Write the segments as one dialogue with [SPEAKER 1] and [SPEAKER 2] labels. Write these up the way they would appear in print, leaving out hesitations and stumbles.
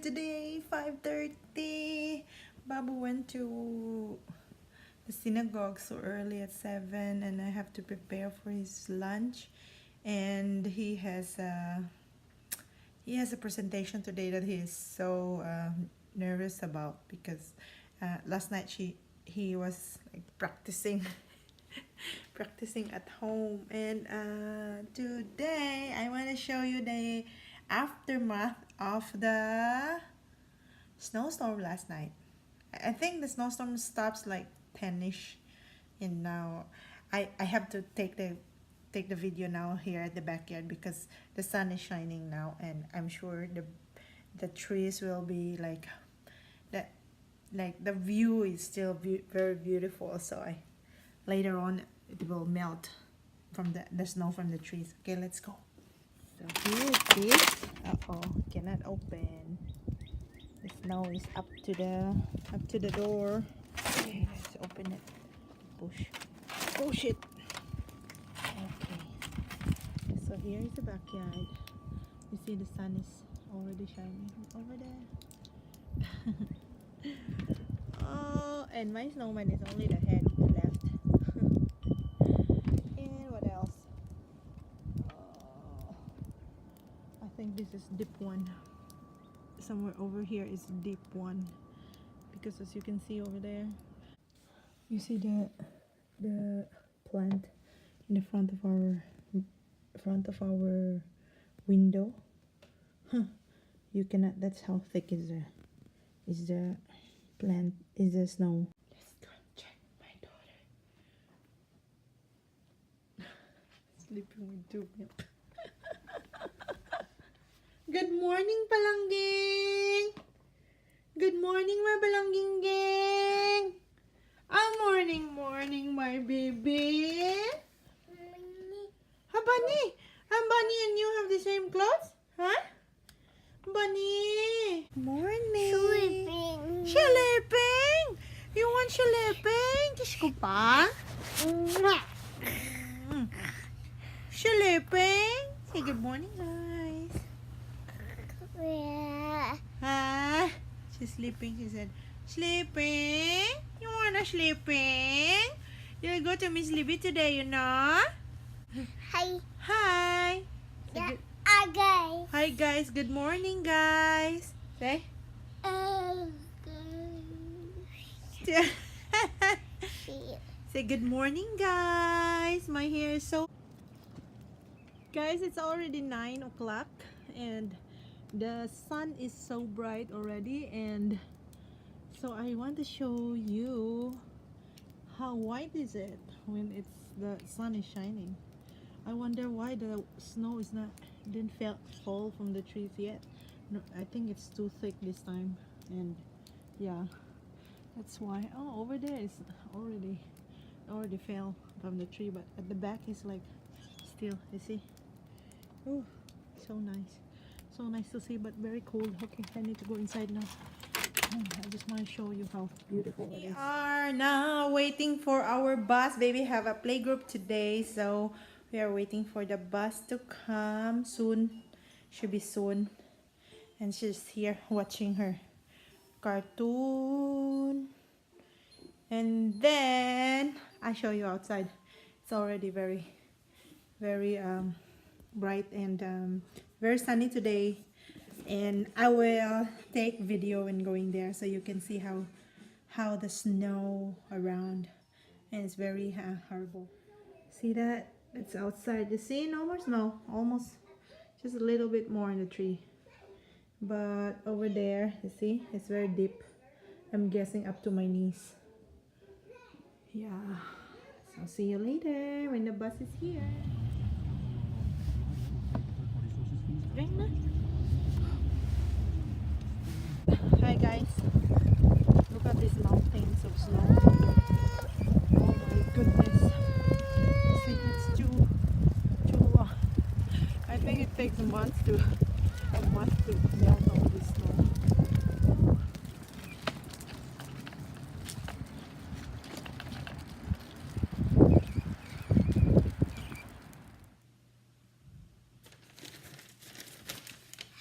[SPEAKER 1] today, 5:30. Babu went to the synagogue so early at 7, and I have to prepare for his lunch. And he has a presentation today that he is so nervous about because last night he was like practicing practicing at home, and today I want to show you the aftermath of the snowstorm last night. I think the snowstorm stops like 10ish, and now I have to take the video now here at the backyard because the sun is shining now, and I'm sure the trees will be like that, like the view is still very beautiful. So later on it will melt from the snow from the trees. Okay, let's go. So here it is. Uh-oh, cannot open. The snow is up to the door. Okay, let's open it. Push it. Okay. So here is the backyard. You see the sun is already shining over there. Oh, and my snowman is only the head left. And what else? Oh, I think this is deep one. Somewhere over here is deep one, because as you can see over there, you see the plant in the front of our window. You cannot. That's how thick is the plant, is the snow. Let's go and check my daughter. Sleeping with 2 milk. Good morning, Palangging. Good morning, my Palangging. Morning, my baby. Bunny. Bunny and you have the same clothes? Huh? Bunny. Morning. Sleeping. You want sleeping? Kiss ko pa? Sleeping. Say good morning, guys. Huh? She's sleeping. She said, sleeping? You wanna sleeping? You'll go to Miss Libby today, you know?
[SPEAKER 2] Hi.
[SPEAKER 1] Hi.
[SPEAKER 2] Yeah. Hi, guys.
[SPEAKER 1] Hi, guys. Good morning, guys. Say. Say good morning, guys. My hair is so... Guys, it's already 9 o'clock and the sun is so bright already, and so I want to show you how white is it when the sun is shining. I wonder why the snow didn't fall from the trees yet. No, I think it's too thick this time, and yeah, that's why. Oh, over there is already fell from the tree, but at the back is like still, you see. Oh, so nice to see, but very cold. Okay, I need to go inside now. I just want to show you how beautiful it is. We are now waiting for our bus. Baby have a playgroup today, so we are waiting for the bus to come soon. Should be soon. And she's here watching her cartoon. And then I show you outside. It's already very bright and very sunny today, and I will take video when going there so you can see how the snow around, and it's very horrible. See that? It's outside. You see, no more snow, almost just a little bit more in the tree, but over there, you see, it's very deep. I'm guessing up to my knees. Yeah, so see you later when the bus is here. Hi guys, look at these mountains of snow. Oh my goodness. See, it's too I think it takes a month to melt all this snow.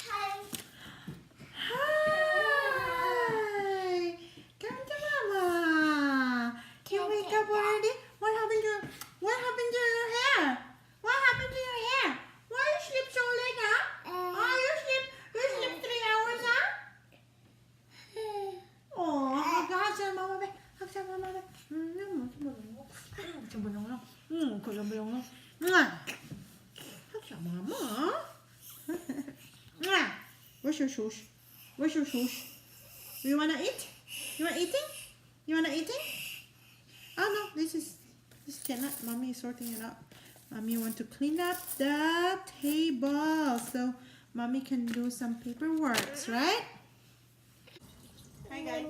[SPEAKER 1] Hi. up already? What happened to your hair? What happened to your hair? Why you sleep so late, huh? Oh, you sleep 3 hours, huh? Oh, hug sa mama, be. Hug sa mama, be. Hug sa mama. Where's your shoes? Where's your shoes? Do you wanna eat? You want eating? You wanna eating? Oh no, this cannot. Mommy is sorting it out. Mommy want to clean up the table so mommy can do some paperwork, right? Hi guys.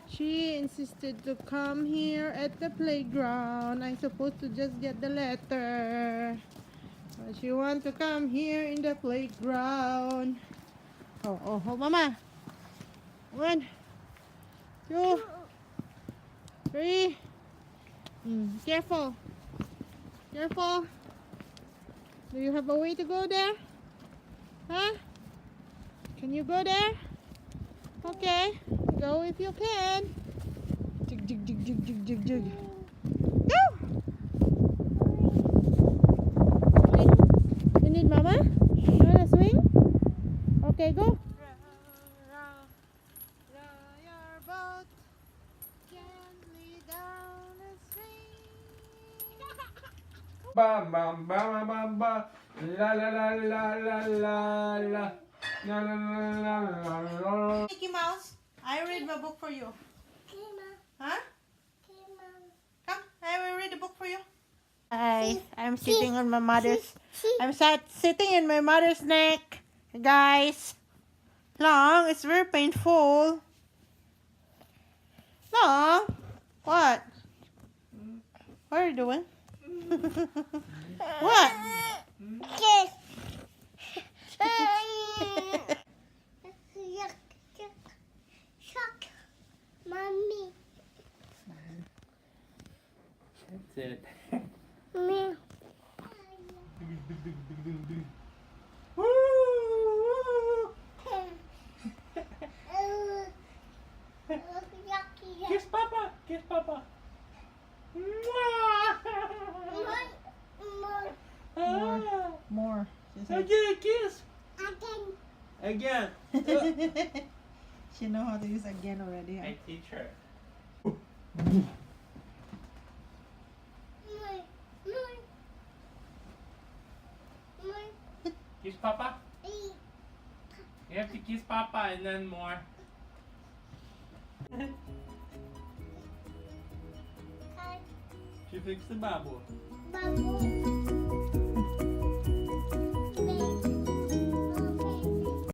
[SPEAKER 1] She insisted to come here at the playground. I'm supposed to just get the letter. But she want to come here in the playground. Oh, mama. 1, 2, 3. Careful. Careful. Do you have a way to go there? Huh? Can you go there? Okay. Go if you can. Jig, jig, jig, jig, jig, jig, jig. Go! You need mama? You wanna swing? Okay, go. Row your boat gently down the stream.
[SPEAKER 3] Bam bam bam bam bam la la la la la la la la la la la la.
[SPEAKER 1] Mickey Mouse, I read my book for you. Huh? Come, I will read the book for you. Hi, I'm sitting on my mother's. Sitting in my mother's neck, guys. Long, it's very painful. Long, what? What are you doing? What?
[SPEAKER 2] Kiss. Shock. Mommy.
[SPEAKER 3] That's it.
[SPEAKER 2] Me.
[SPEAKER 3] Kiss Papa. Kiss Papa.
[SPEAKER 1] More. She said.
[SPEAKER 3] Again, kiss. Again.
[SPEAKER 1] She know how to use again already. Huh?
[SPEAKER 3] I teach her. Kiss Papa. You have to kiss Papa and then more. She fixed the bubble.
[SPEAKER 2] Babu.